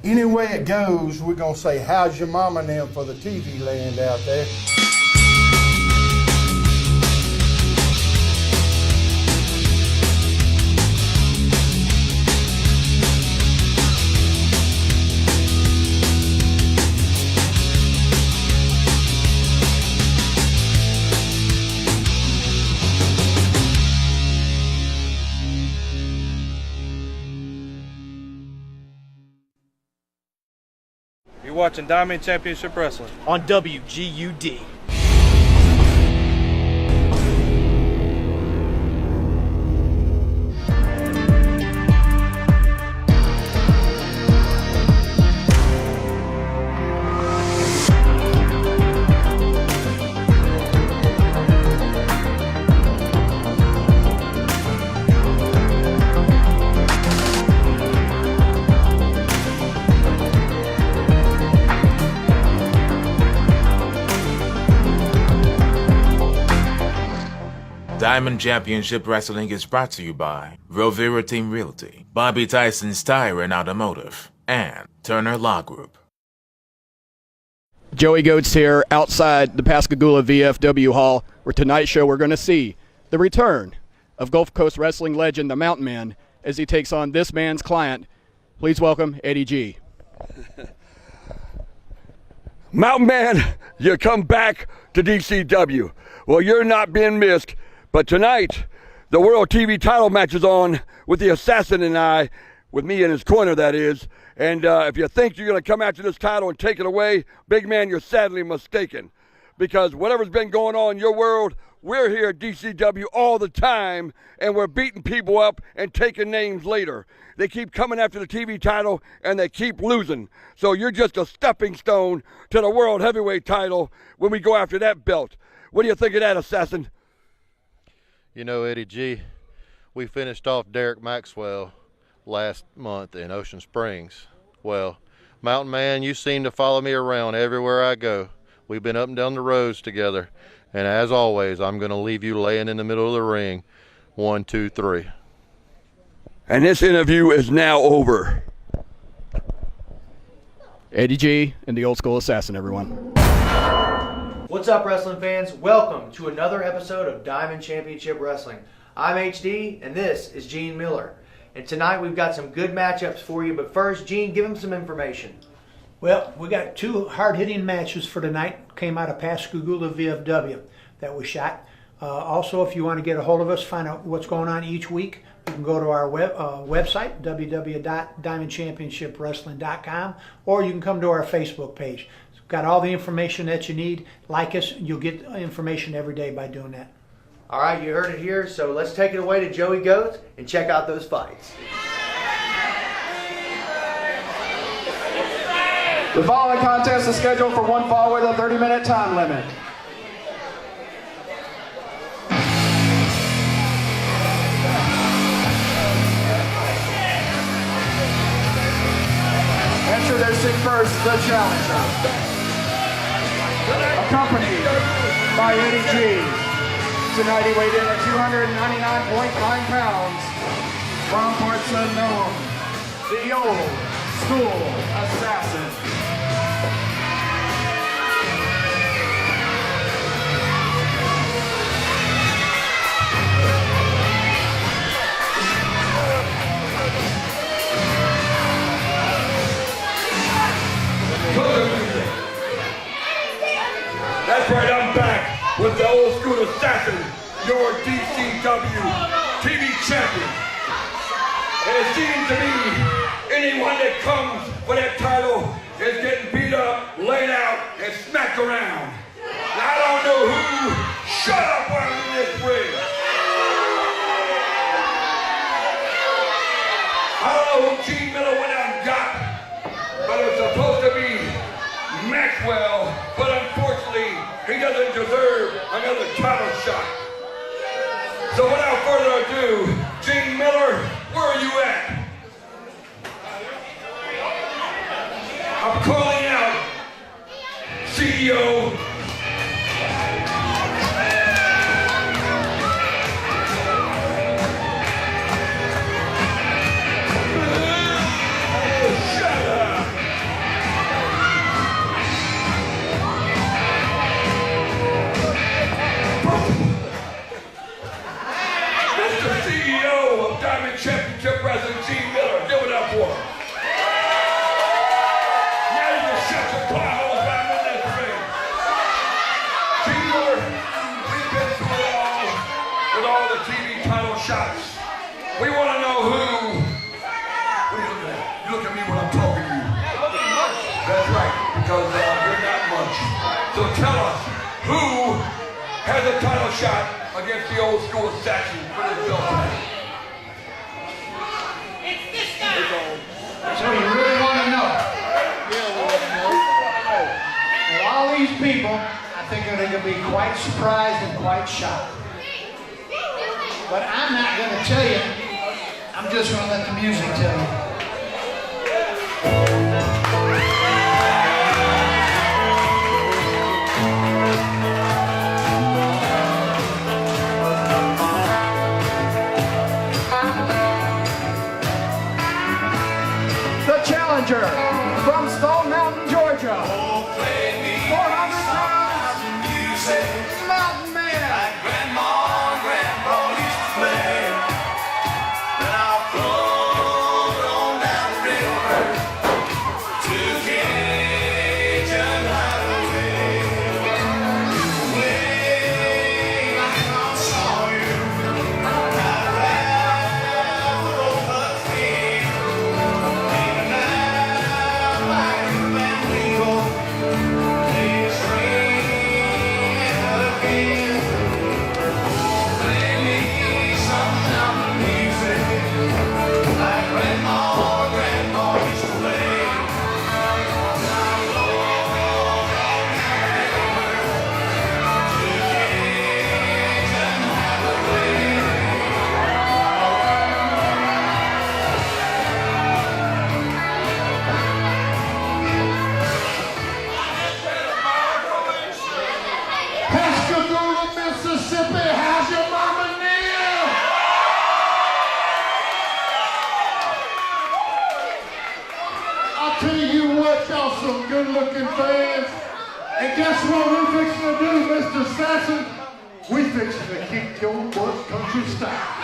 Any way it goes, we're going to say, how's your mama now for the TV land out there? You're watching Diamond Championship Wrestling on WGUD. Diamond Championship Wrestling is brought to you by Rovira Team Realty, Bobby Tyson's Tire and Automotive, and Turner Law Group. Joey Goats here outside the Pascagoula VFW Hall, where tonight's show we're going to see the return of Gulf Coast wrestling legend, the Mountain Man, as he takes on this man's client. Please welcome Eddie G. Mountain Man, you come back to DCW. Well, you're not being missed. But tonight, the World TV title match is on with the Assassin and I, with me in his corner, that is. And if you think you're going to come after this title and take it away, big man, you're sadly mistaken. Because whatever's been going on in your world, we're here at DCW all the time, and we're beating people up and taking names later. They keep coming after the TV title, and they keep losing. So you're just a stepping stone to the World Heavyweight title when we go after that belt. What do you think of that, Assassin? You know, Eddie G, we finished off Derek Maxwell last month in Ocean Springs. Well, Mountain Man, you seem to follow me around everywhere I go. We've been up and down the roads together. And as always, I'm going to leave you laying in the middle of the ring. 1, 2, 3. And this interview is now over. Eddie G and the Old School Assassin, everyone. What's up, wrestling fans? Welcome to another episode of Diamond Championship Wrestling. I'm HD, and this is Gene Miller. And tonight we've got some good matchups for you, but first, Gene, give him some information. Well, we got two hard-hitting matches for tonight. Came out of Pascagoula VFW that we shot. Also, if you want to get a hold of us, find out what's going on each week, you can go to our website, www.diamondchampionshipwrestling.com, or you can come to our Facebook page. It's got all the information that you need. Like us, you'll get information every day by doing that. All right, you heard it here, so let's take it away to Joey Goats and check out those fights. The following contest is scheduled for one fall with a 30-minute time limit. Introducing first the challenger, accompanied by Eddie G. Tonight he weighed in at 299.9 pounds from parts unknown, the Old School Assassin. That's right, I'm back with the Old School Assassin, your DCW TV champion. And it seems to me, anyone that comes for that title is getting beat up, laid out, and smacked around. And I don't know who. Shut up while I'm in this ring. I don't know who Gene Miller went out and got, but it was supposed to be Maxwell, but unfortunately, he doesn't deserve another title shot. So without further ado, Gene Miller, where are you at? I'm calling out CEO shut up. That's right, because you're not much. So tell us, who has a title shot against the old school statue for this belt tonight? So you really want to know? Well, all these people, I think are going to be quite surprised and quite shocked. But I'm not going to tell you. I'm just going to let the music tell you. The challenger from Stone Mountain, Georgia. 400 pounds, Mountain Man. Pascagoula, Mississippi, how's your mama now? I'll tell you what, y'all some good-looking fans. And guess what we're fixing to do, Mr. Sasson? We fixing to keep your butt country style.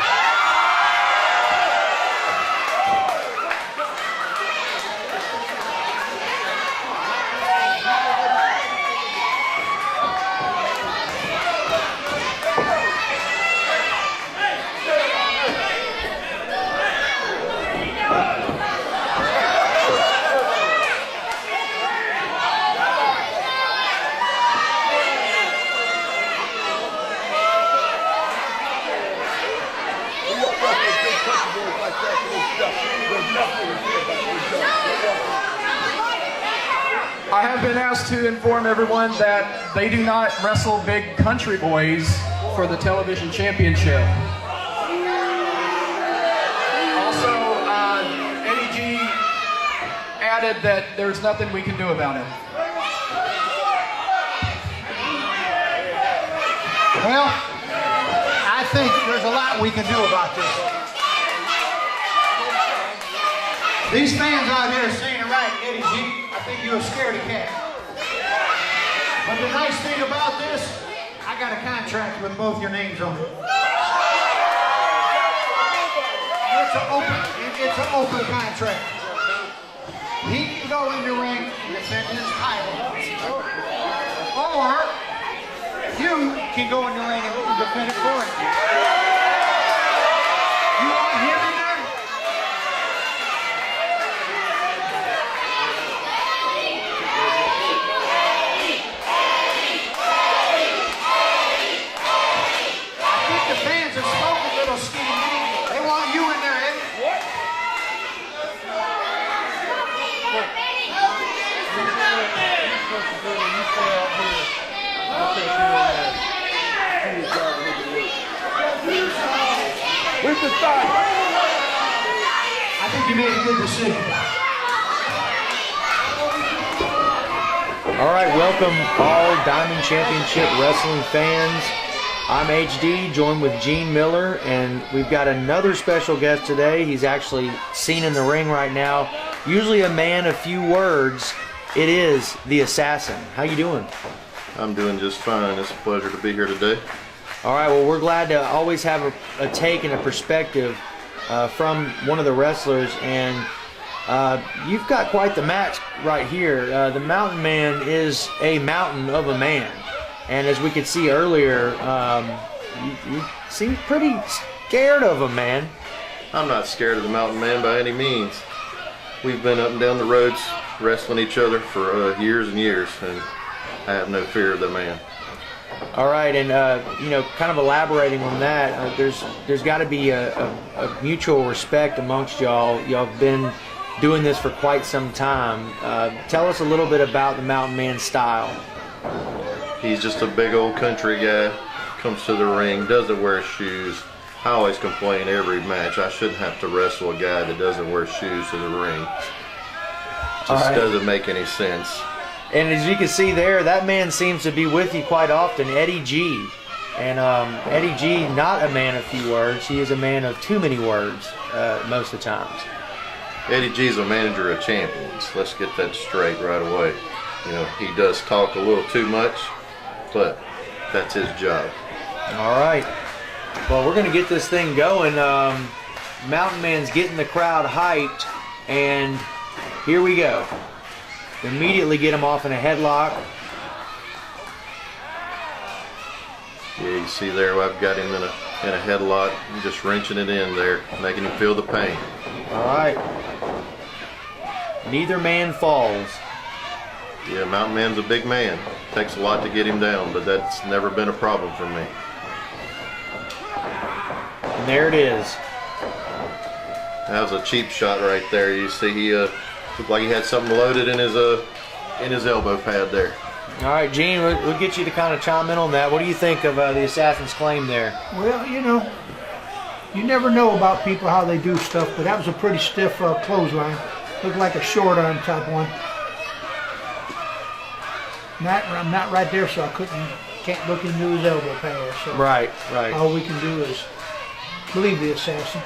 I have been asked to inform everyone that they do not wrestle big country boys for the television championship. Also, Eddie G added that there's nothing we can do about it. Well, I think there's a lot we can do about this. These fans out here are saying it right, Eddie G. I think you're a scaredy cat. But the nice thing about this, I got a contract with both your names on it. It's an open contract. He can go in the ring and defend his title. Or you can go in the ring and defend it for him. You want him in there? I think the fans have spoken a little skinny. They want you in there, Eddie. What? Where's the start? I think you made a good decision. All right, welcome all Diamond Championship Wrestling fans. I'm HD, joined with Gene Miller, and we've got another special guest today. He's actually seen in the ring right now. Usually a man of few words. It is the Assassin. How you doing? I'm doing just fine. It's a pleasure to be here today. All right, well, we're glad to always have a take and a perspective from one of the wrestlers, and you've got quite the match right here. The Mountain Man is a mountain of a man, and as we could see earlier, you seem pretty scared of him, man. I'm not scared of the Mountain Man by any means. we've been up and down the roads wrestling each other for years and years, and I have no fear of the man. All right, and you know, kind of elaborating on that, there's got to be a mutual respect amongst y'all. Y'all have been doing this for quite some time. Tell us a little bit about the Mountain Man's style. He's just a big old country guy. Comes to the ring, doesn't wear shoes. I always complain every match I shouldn't have to wrestle a guy that doesn't wear shoes to the ring. Just doesn't make any sense. And as you can see there, that man seems to be with you quite often, Eddie G. And Eddie G, not a man of few words. He is a man of too many words most of the times. Eddie G's a manager of champions. Let's get that straight right away. You know, he does talk a little too much, but that's his job. All right. Well, we're going to get this thing going. Mountain Man's getting the crowd hyped, and here we go. Immediately get him off in a headlock. Yeah, you see there, I've got him in a headlock. I'm just wrenching it in there, making him feel the pain. All right. Neither man falls. Yeah, Mountain Man's a big man. Takes a lot to get him down, but that's never been a problem for me. And there it is. That was a cheap shot right there. You see, he looked like he had something loaded in his elbow pad there. All right, Gene, we'll get you to kind of chime in on that. What do you think of the Assassin's Claim there? Well, you know, you never know about people how they do stuff, but that was a pretty stiff clothesline. Looked like a short arm type one. I'm not right there, so can't look into his elbow pad. So right. All we can do is believe the assassin.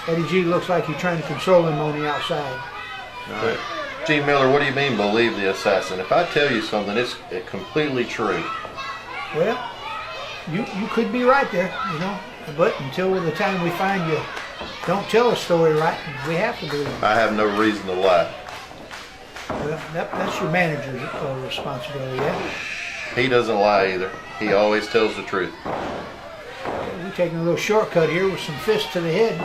Eddie G looks like he's trying to console him on the outside. All right. Gene Miller, what do you mean believe the assassin? If I tell you something, it's completely true. Well, you could be right there, you know, but until the time we find you don't tell a story right, we have to believe it. I have no reason to lie. Well, that's your manager's responsibility, yeah? He doesn't lie either. He always tells the truth. We're taking a little shortcut here with some fists to the head.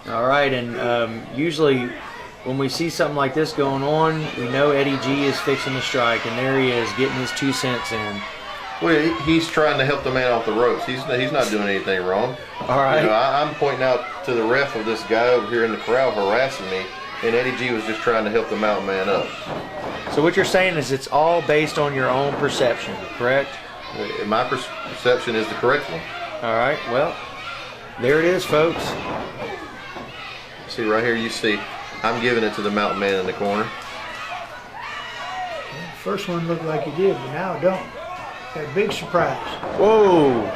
All right, and usually when we see something like this going on, we know Eddie G is fixing the strike, and there he is getting his 2 cents in. Well, he's trying to help the man off the ropes. He's not doing anything wrong. All right. You know, I'm pointing out to the ref of this guy over here in the crowd harassing me, and Eddie G was just trying to help the Mountain Man up. So what you're saying is it's all based on your own perception, correct? My perception is the correct one. All right, well, there it is, folks. See, right here you see, I'm giving it to the Mountain Man in the corner. Well, the first one looked like he did, but now it don't. Got a big surprise. Whoa!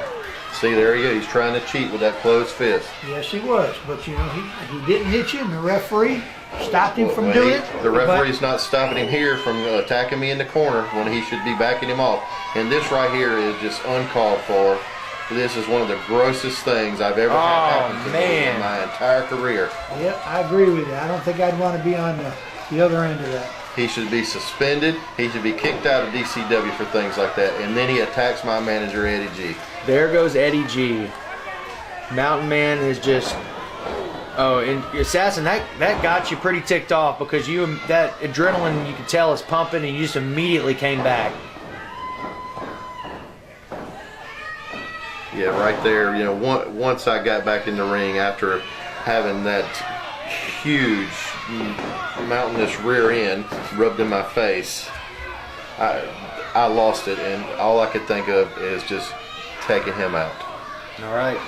See, there he is. He's trying to cheat with that closed fist. Yes, he was, but you know, he didn't hit you, and the referee stopped him from doing it. The referee's not stopping him here from attacking me in the corner when he should be backing him off. And this right here is just uncalled for. This is one of the grossest things I've ever had happen to me in my entire career. Yep, I agree with you. I don't think I'd want to be on the other end of that. He should be suspended. He should be kicked out of DCW for things like that. And then he attacks my manager, Eddie G. There goes Eddie G. Mountain Man is just... Oh, and Assassin, that got you pretty ticked off because that adrenaline, you could tell, is pumping, and you just immediately came back. Yeah, right there. You know, once I got back in the ring after having that huge mountainous rear end rubbed in my face, I lost it, and all I could think of is just taking him out. All right.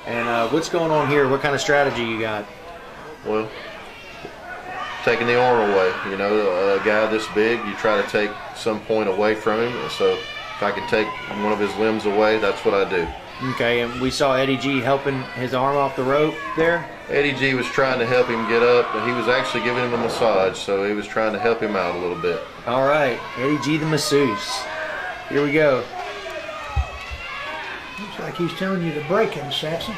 And what's going on here? What kind of strategy you got? Well, taking the arm away. You know, a guy this big, you try to take some point away from him. So if I can take one of his limbs away, that's what I do. Okay, and we saw Eddie G helping his arm off the rope there. Eddie G was trying to help him get up, and he was actually giving him a massage, so he was trying to help him out a little bit. All right, Eddie G the masseuse. Here we go. Looks like he's telling you to break him, Assassin.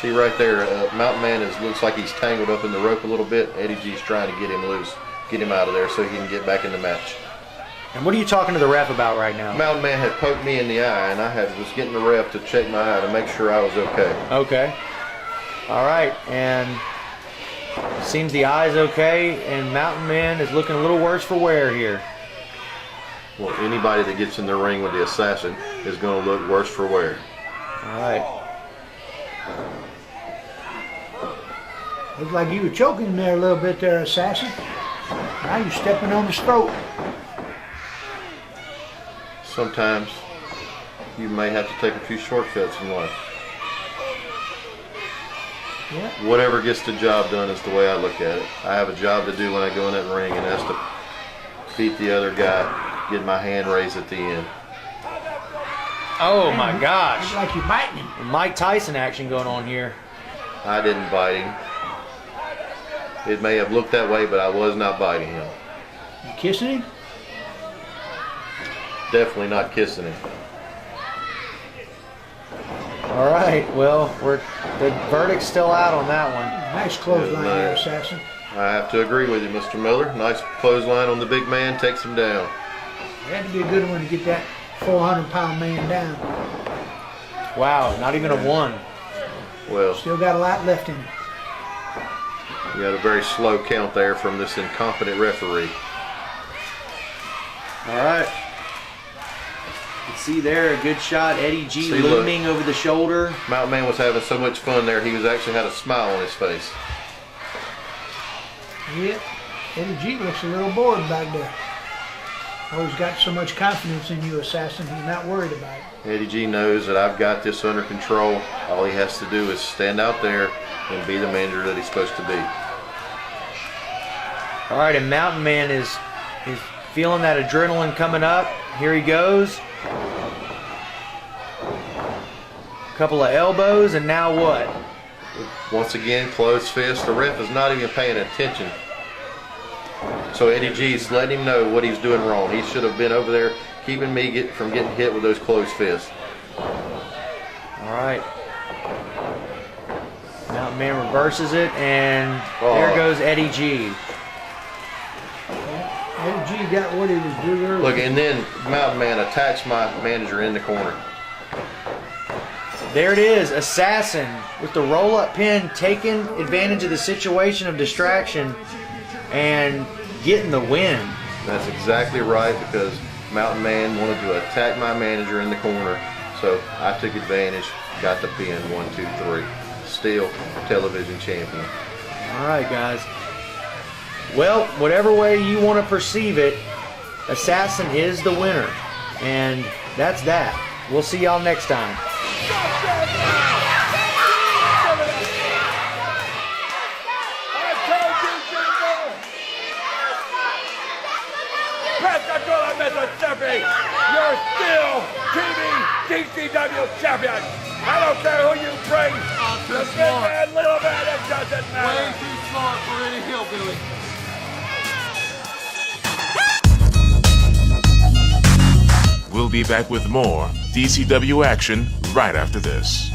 See right there, Mountain Man looks like he's tangled up in the rope a little bit. Eddie G's trying to get him loose, get him out of there so he can get back in the match. And what are you talking to the ref about right now? Mountain Man had poked me in the eye, and I was getting the ref to check my eye to make sure I was okay. Okay. All right, and seems the eye's okay, and Mountain Man is looking a little worse for wear here. Well, anybody that gets in the ring with the Assassin is going to look worse for wear. All right. Looks like you were choking him there a little bit there, Assassin. Now you're stepping on his throat. Sometimes you may have to take a few shortcuts in life. Yeah. Whatever gets the job done is the way I look at it. I have a job to do when I go in that ring, and that's to beat the other guy, get my hand raised at the end. Oh my gosh. Looks like you're biting him. Mike Tyson action going on here. I didn't bite him. It may have looked that way, but I was not biting him. You kissing him? Definitely not kissing him. All right, well, the verdict's still out on that one. Nice clothesline there, Assassin. I have to agree with you, Mr. Miller. Nice clothesline on the big man, takes him down. It had to be a good one to get that 400-pound man down. Wow, not even a one. Well, Still got a lot left in him. you got a very slow count there from this incompetent referee. All right. You can see there a good shot. Eddie G See, looming over the shoulder. Mountain Man was having so much fun there, he was actually had a smile on his face. Yeah, Eddie G looks a little bored back there. Always got so much confidence in you, Assassin. He's not worried about it. Eddie G knows that I've got this under control. All he has to do is stand out there and be the manager that he's supposed to be. All right, and Mountain Man is feeling that adrenaline coming up. Here he goes. A couple of elbows, and now what? Once again, closed fist. The ref is not even paying attention. So Eddie G's letting him know what he's doing wrong. He should have been over there keeping me from getting hit with those closed fists. All right. Mountain Man reverses it, and there goes Eddie G. Eddie G got what he was doing earlier. Look, and then Mountain Man attacks my manager in the corner. There it is, Assassin with the roll-up pin, taking advantage of the situation of distraction and getting the win. That's exactly right, because Mountain Man wanted to attack my manager in the corner. So I took advantage, got the pin, 1, 2, 3. Still television champion. All right, guys. Well, whatever way you want to perceive it, Assassin is the winner. And that's that. We'll see y'all next time. You're still Dcw champion. I don't care who you bring. The big man, little man, it doesn't matter. Way too smart for any hillbilly. We'll be back with more DCW action right after this.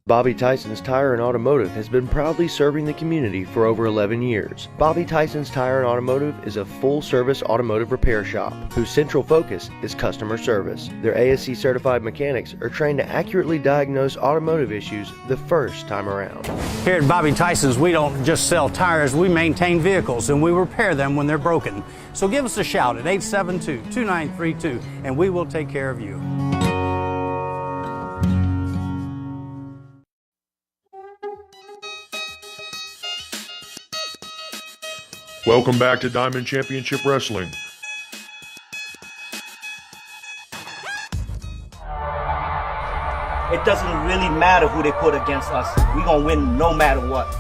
Bobby Tyson's Tire and Automotive has been proudly serving the community for over 11 years. Bobby Tyson's Tire and Automotive is a full-service automotive repair shop whose central focus is customer service. Their ASC certified mechanics are trained to accurately diagnose automotive issues the first time around. Here at Bobby Tyson's, we don't just sell tires, we maintain vehicles and we repair them when they're broken. So give us a shout at 872-2932 and we will take care of you. Welcome back to Diamond Championship Wrestling. It doesn't really matter who they put against us. We're gonna win no matter what.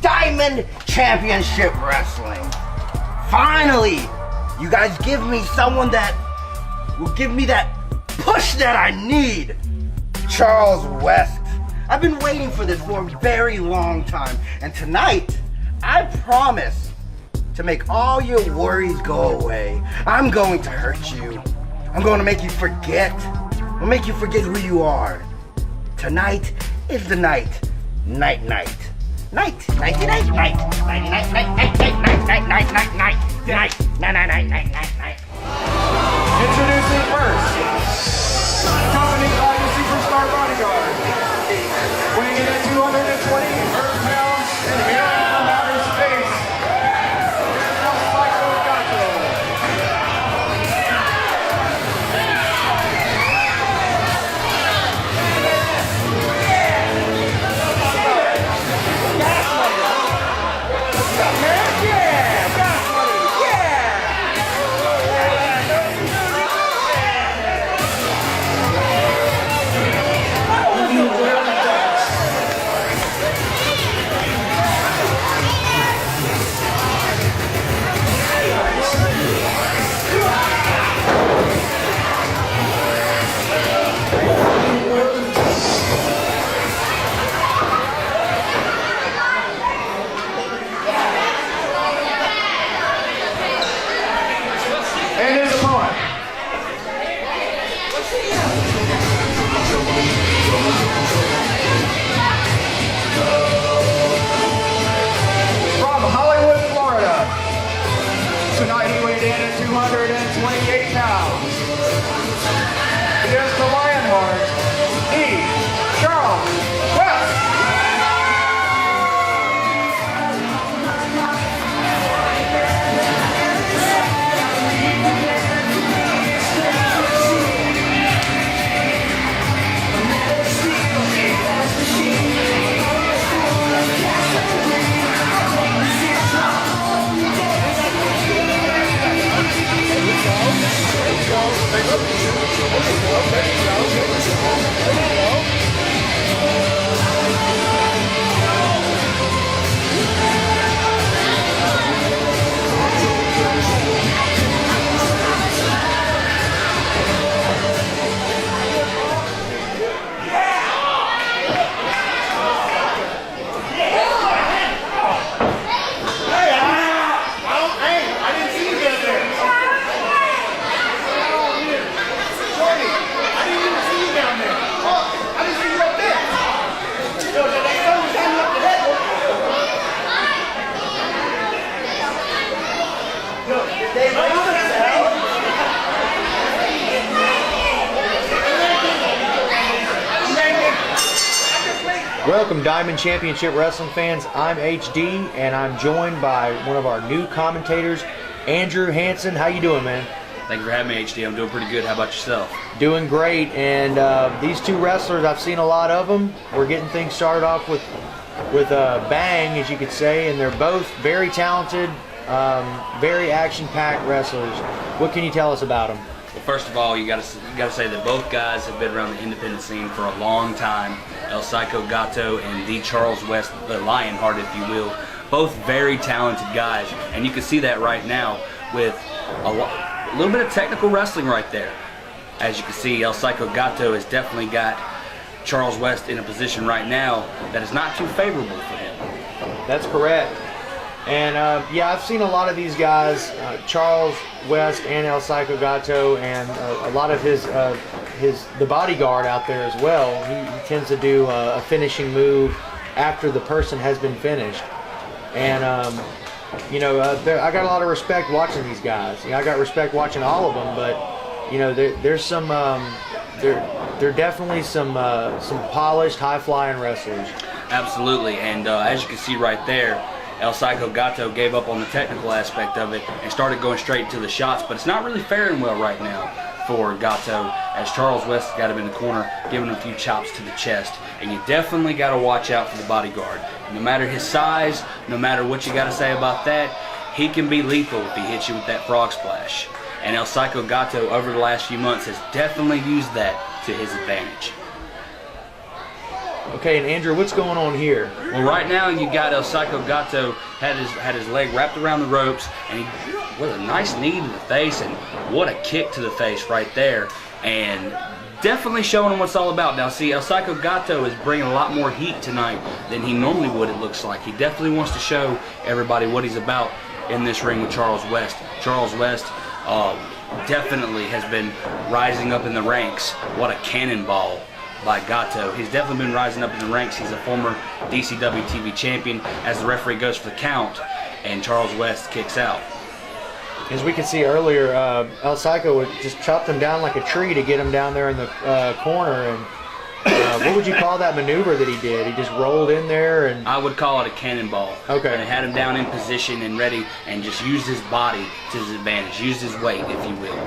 Diamond Championship Wrestling. Finally, you guys give me someone that will give me that push that I need. Charles West. I've been waiting for this for a very long time, and tonight, I promise to make all your worries go away. I'm going to hurt you. I'm going to make you forget. I'll make you forget who you are. Tonight is the night. Night, night. Night, night, night, night, night, night, night, night, night, night, night, night, night, night, night, night, night, night, night, night. Introducing first, coming Welcome, Diamond Championship Wrestling fans. I'm HD, and I'm joined by one of our new commentators, Andrew Hansen. How you doing, man? Thank you for having me, HD. I'm doing pretty good. How about yourself? Doing great. And these two wrestlers, I've seen a lot of them. We're getting things started off with a bang, as you could say, and they're both very talented, very action-packed wrestlers. What can you tell us about them? Well, first of all, you got to say that both guys have been around the independent scene for a long time. El Psycho Gato and D. Charles West, the Lionheart, if you will, both very talented guys, and you can see that right now with a little bit of technical wrestling right there. As you can see, El Psycho Gato has definitely got Charles West in a position right now that is not too favorable for him. That's correct. And yeah, I've seen a lot of these guys, Charles West and El Psycho Gato, and a lot of the bodyguard out there as well. He tends to do a finishing move after the person has been finished. And you know, I got a lot of respect watching these guys. You know, I got respect watching all of them, but you know, there's some they're definitely some polished, high-flying wrestlers. Absolutely, and as you can see right there, El Psycho Gato gave up on the technical aspect of it and started going straight to the shots, but it's not really faring well right now for Gato, as Charles West got him in the corner, giving him a few chops to the chest. And you definitely got to watch out for the bodyguard. No matter his size, no matter what you got to say about that, he can be lethal if he hits you with that frog splash. And El Psycho Gato, over the last few months, has definitely used that to his advantage. Okay, and Andrew, what's going on here? Well, right now you got El Psycho Gato had his leg wrapped around the ropes, and he with a nice knee to the face, and what a kick to the face right there, and definitely showing him what it's all about. Now, see, El Psycho Gato is bringing a lot more heat tonight than he normally would, it looks like. He definitely wants to show everybody what he's about in this ring with Charles West. Charles West definitely has been rising up in the ranks. What a cannonball by Gato. He's definitely been rising up in the ranks. He's a former DCW TV champion. As the referee goes for the count, and Charles West kicks out. As we could see earlier, El Psycho just chopped him down like a tree to get him down there in the corner. And what would you call that maneuver that he did? He just rolled in there, and I would call it a cannonball. Okay. And had him down in position and ready, and just used his body to his advantage, used his weight, if you will.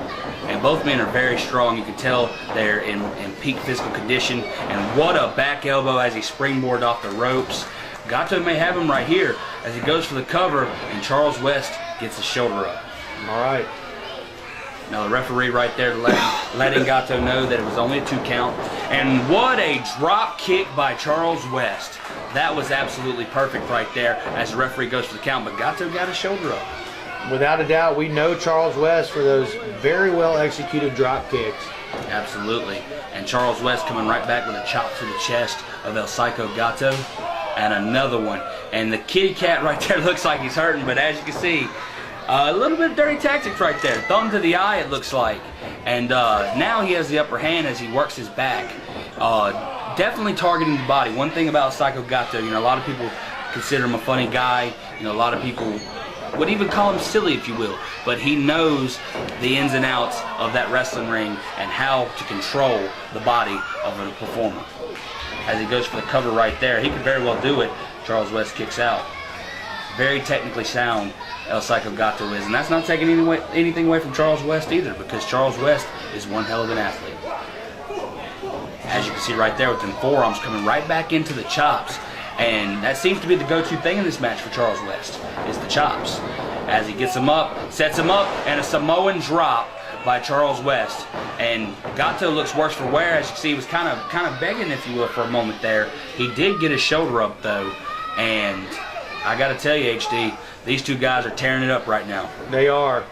And both men are very strong. You can tell they're in peak physical condition. And what a back elbow as he springboarded off the ropes. Gato may have him right here as he goes for the cover, and Charles West gets his shoulder up. All right. Now the referee right there letting Gato know that it was only a 2 count. And what a drop kick by Charles West. That was absolutely perfect right there as the referee goes for the count, but Gato got his shoulder up. Without a doubt, we know Charles West for those very well executed drop kicks. Absolutely. And Charles West coming right back with a chop to the chest of El Psycho Gato. And another one. And the kitty cat right there looks like he's hurting, but as you can see, a little bit of dirty tactics right there. Thumb to the eye, it looks like. And now he has the upper hand as he works his back. Definitely targeting the body. One thing about Psycho Gato, you know, a lot of people consider him a funny guy. You know, a lot of people would even call him silly, if you will. But he knows the ins and outs of that wrestling ring and how to control the body of a performer. As he goes for the cover right there, he could very well do it. Charles West kicks out. Very technically sound, El Psycho Gato is, and that's not taking anything away from Charles West either, because Charles West is one hell of an athlete. As you can see right there with them forearms coming right back into the chops, and that seems to be the go-to thing in this match for Charles West, is the chops. As he gets him up, sets him up, and a Samoan drop by Charles West. And Gato looks worse for wear. As you can see, he was kind of begging, if you will, for a moment there. He did get his shoulder up though, and I got to tell you, HD, these two guys are tearing it up right now. They are.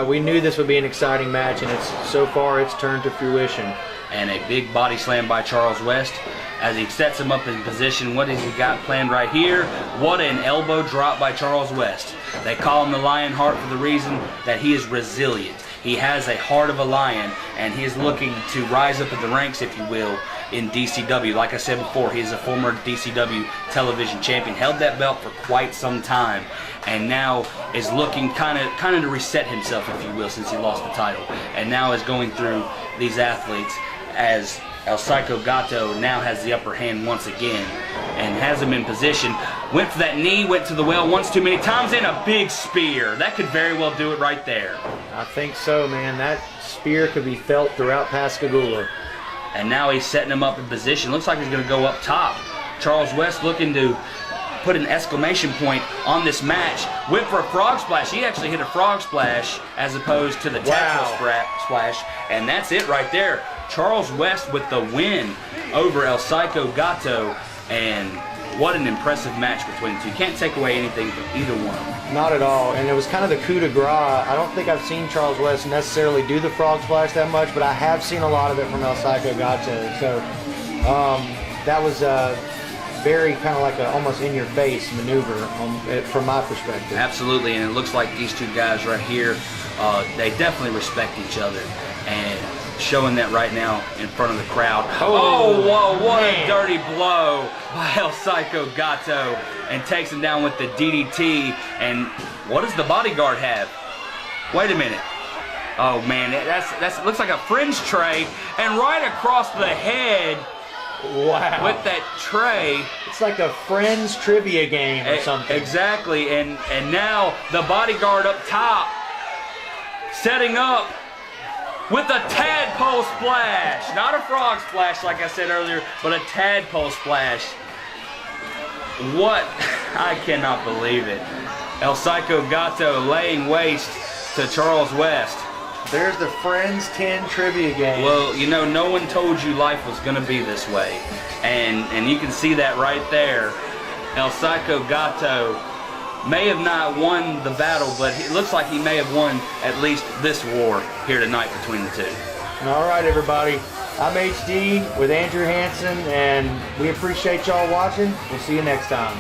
We knew this would be an exciting match, and so far it's turned to fruition. And a big body slam by Charles West as he sets him up in position. What has he got planned right here? What an elbow drop by Charles West. They call him the Lionheart for the reason that he is resilient. He has a heart of a lion, and he is looking to rise up in the ranks, if you will, in DCW. Like I said before, he is a former DCW television champion, held that belt for quite some time, and now is looking kind of to reset himself, if you will, since he lost the title, and now is going through these athletes as El Psycho Gato now has the upper hand once again and has him in position. Went for that knee, went to the well once too many times, and a big spear. That could very well do it right there. I think so, man. That spear could be felt throughout Pascagoula. And now he's setting him up in position. Looks like he's going to go up top. Charles West looking to put an exclamation point on this match. Went for a frog splash. He actually hit a frog splash as opposed to the tackle splash. And that's it right there. Charles West with the win over El Psycho Gato. And what an impressive match between the two. You can't take away anything from either one. Not at all. And it was kind of the coup de grace. I don't think I've seen Charles West necessarily do the frog splash that much, but I have seen a lot of it from El Psycho Gato. So that was very kind of like a almost in-your-face maneuver from my perspective. Absolutely, and it looks like these two guys right here, they definitely respect each other, and showing that right now in front of the crowd. Oh, whoa, what a dirty blow by El Psycho Gato, and takes him down with the DDT. And what does the bodyguard have? Wait a minute. Oh man, that's looks like a fringe tray, and right across the head. Wow. With that tray. It's like a Friends trivia game or something. Exactly, and now the bodyguard up top setting up with a tadpole splash. Not a frog splash like I said earlier, but a tadpole splash. What? I cannot believe it. El Psycho Gato laying waste to Charles West. There's the Friends 10 trivia game. Well, you know, no one told you life was going to be this way. And you can see that right there. El Psycho Gato may have not won the battle, but it looks like he may have won at least this war here tonight between the two. All right, everybody. I'm HD with Andrew Hansen, and we appreciate y'all watching. We'll see you next time.